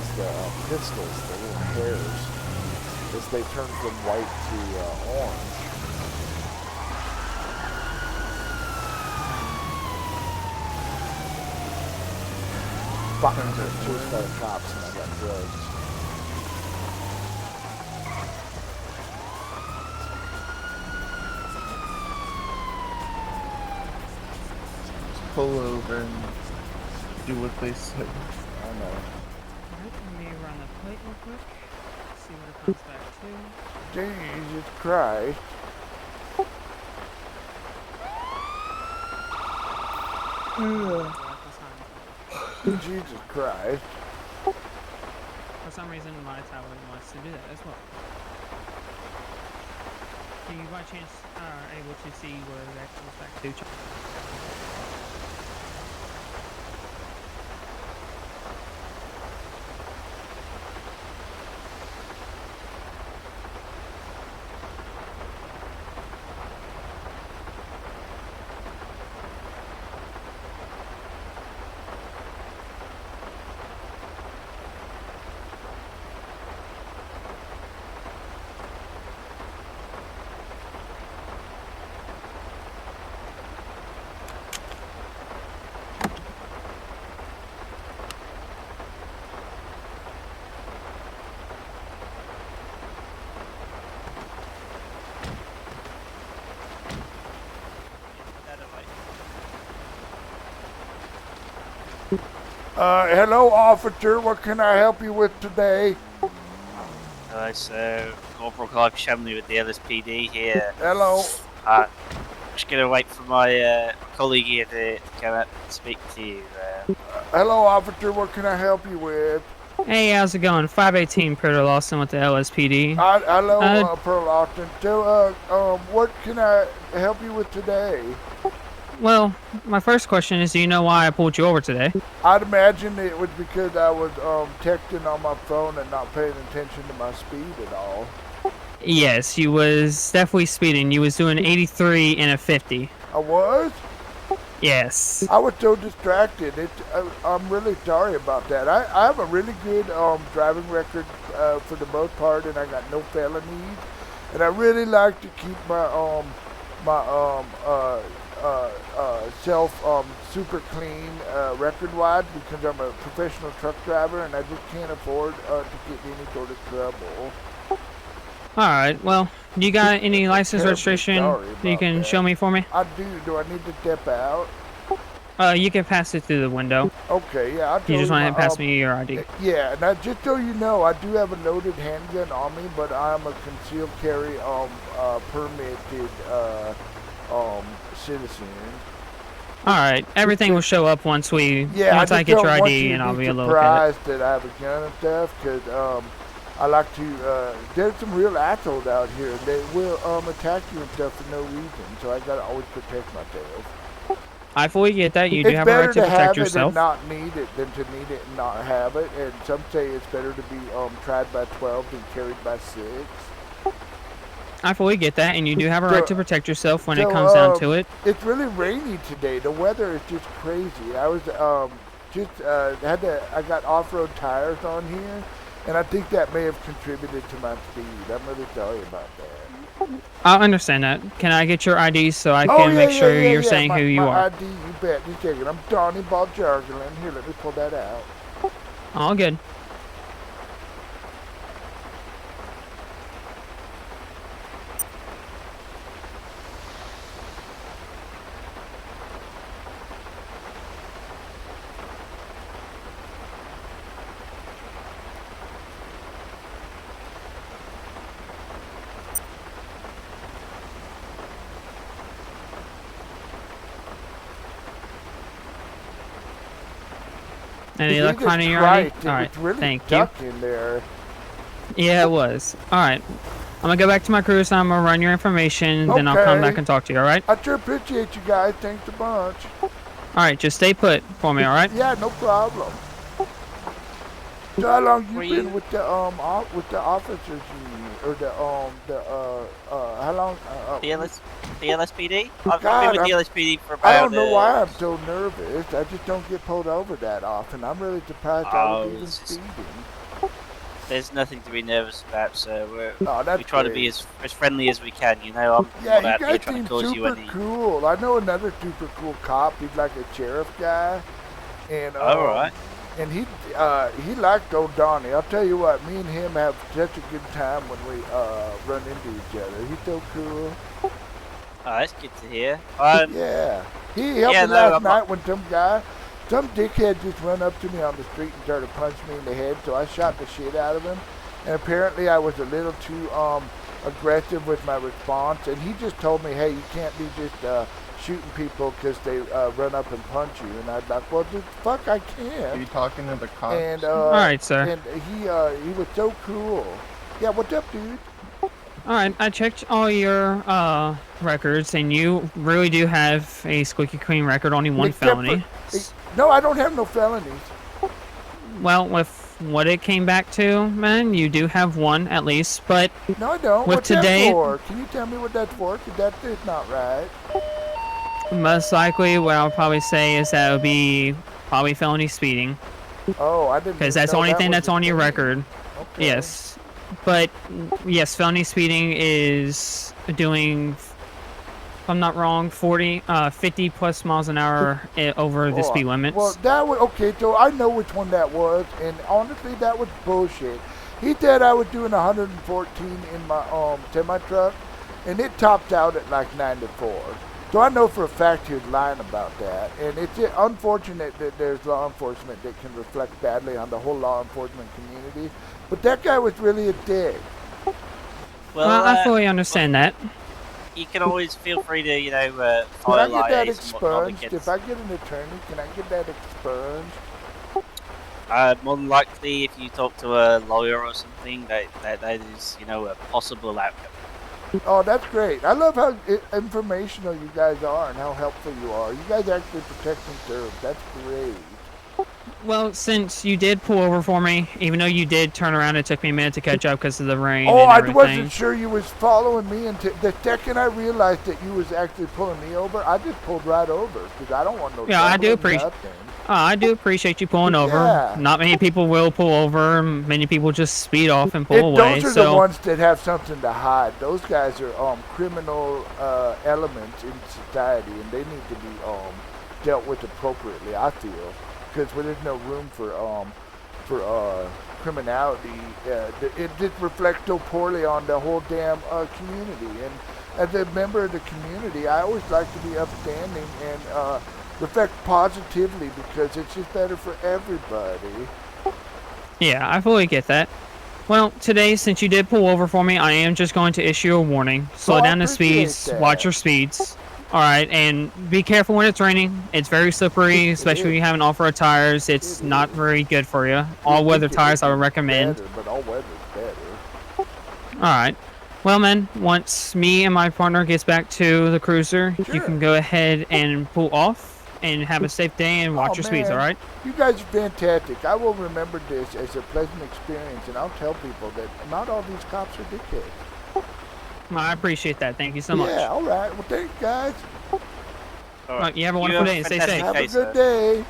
is the pistols, the little hairs, as they turn from white to orange. Fuck, I'm getting chased by the cops and I got drugs. Pull over and do what they say. I know. Alright, let me run the plate real quick. See what it comes back to. Jesus Christ. Jesus Christ. For some reason, my tablet wants to do that as well. Do you by chance are able to see where that comes back to? Hello, officer. What can I help you with today? Hello, so Corporal Clive Shamley with the LSPD here. Hello. Just gonna wait for my colleague here to come up and speak to you. Hello, officer. What can I help you with? Hey, how's it going? 518 Peter Lawson with the LSPD. Hello, Pearl Austin. So, what can I help you with today? Well, my first question is, do you know why I pulled you over today? I'd imagine it was because I was texting on my phone and not paying attention to my speed at all. Yes, you was definitely speeding. You was doing 83 and a 50. I was? Yes. I was so distracted. I'm really sorry about that. I have a really good driving record for the most part, and I got no felonies. And I really like to keep my self super clean record-wise because I'm a professional truck driver and I just can't afford to get any sort of trouble. Alright, well, you got any license registration you can show me for me? I do. Do I need to step out? You can pass it through the window. Okay, yeah. You just want to pass me your ID. Yeah, now just so you know, I do have a loaded handgun on me, but I'm a concealed carry permitted citizen. Alright, everything will show up once I get your ID and I'll be able to look at it. Surprised that I have a gun and stuff, because I like to, there's some real assholes out here, and they will attack you and stuff for no reason, so I gotta always protect myself. I fully get that. You do have a right to protect yourself. It's better to have it and not need it than to need it and not have it, and some say it's better to be tried by 12 than carried by 6. I fully get that, and you do have a right to protect yourself when it comes down to it. It's really rainy today. The weather is just crazy. I was I got off-road tires on here, and I think that may have contributed to my speed. I'm really sorry about that. I understand that. Can I get your ID so I can make sure you're saying who you are? ID, you bet. Just take it. I'm Donnie Baljargulin. Here, let me pull that out. All good. Any luck finding your ID? Alright, thank you. In there. Yeah, it was. Alright. I'm gonna go back to my cruise and I'm gonna run your information, then I'll come back and talk to you, alright? I sure appreciate you guys. Thanks a bunch. Alright, just stay put for me, alright? Yeah, no problem. So how long you been with the officers union, or how long? Yeah, the LSPD? I've God, been with the I'm- LSPD for about... I don't know why I'm so nervous. I just don't get pulled over that often. I'm really surprised I was even it's just- speeding. There's nothing to be nervous about, sir. Oh, that's We try to great. be as friendly as we can, you know? I'm Yeah, not you out here guys trying seem to cause you super any... cool. I know another super cool cop. He's like a sheriff guy, and Alright. and he liked old Donnie. I'll tell you what, me and him have such a good time when we run into each other. He's so cool. Oh, that's good to hear. Yeah, he helped yeah, me no, last I'm night when some dickhead just run up to me on the street and tried to punch me in the head. So I shot the shit out of him, and apparently I was a little too aggressive with my response. And he just told me, "Hey, you can't be just shooting people because they run up and punch you." And I'd like, "Well, just fuck, I Are you can." talking to the cops? And All right, sir. And he was so cool. Yeah, what's up, dude? All right, I checked all your records, and you really do have a squeaky clean record, only one Except felony. No, I don't have no felonies. Well, with what it came back to, man, you do have one at least, but No, I don't. With What's today- that for? Can you tell me what that's for? Because that is not right. most likely what I'll probably say is that it would be probably felony speeding, Oh, I didn't. because even that's the know only that thing was that's a on your thing. record. Okay. Yes. But, yes, felony speeding is doing, if I'm not wrong, 50 plus miles an hour over the Oh, speed limits. Well, that was okay. So I know which one that was, and honestly, that was bullshit. He said I was doing 114 in my semi truck, and it topped out at like 94. So I know for a fact he was lying about that, and it's unfortunate that there's law enforcement that can reflect badly on the whole law enforcement community. But that guy was really a dick. Well, I fully understand that. you can always feel free to, you know, Can I file get that liaise and whatnot expunged? against... If I get an attorney, can I get that expunged? more than likely, if you talk to a lawyer or something, that is, you know, a possible outcome. Oh, that's great. I love how informational you guys are and how helpful you are. You guys actually protect and serve. That's great. Well, since you did pull over for me, even though you did turn around, it took me a minute to catch up because of the rain Oh, and I everything. wasn't sure you was following me until the second I realized that you was actually pulling me over. I just pulled right over because I don't want no Yeah, I do trouble or appreciate- nothing. I do appreciate you pulling over. Yeah. Not many people will pull over. Many people just speed off and pull away. Those are So the ones that have something to hide. Those guys are criminal elements in society, and they need to be dealt with appropriately. I feel because where there's no room for criminality, it just reflects so poorly on the whole damn community. And as a member of the community, I always like to be upstanding and reflect positively because it's just better for everybody. yeah, I fully get that. Well, today, since you did pull over for me, I am just going to issue a warning. Slow I down the appreciate speeds. that. Watch your speeds. All right, and be careful when it's raining. It's very slippery, especially when you have an off-road tires. It's It not is. very good for you. All-weather tires I would recommend. Better, but all weather's better. All right. Well, man, once me and my partner gets back to the cruiser, you Sure. can go ahead and pull off and have a safe day and watch Oh, your speeds, man. all right? You guys are fantastic. I will remember this as a pleasant experience, and I'll tell people that not all these cops are dickheads. Well, I appreciate that. Thank you so much. Yeah, all right. Well, thanks, guys. All Right, you have a wonderful day and stay fantastic safe. Have day, a good sir. day.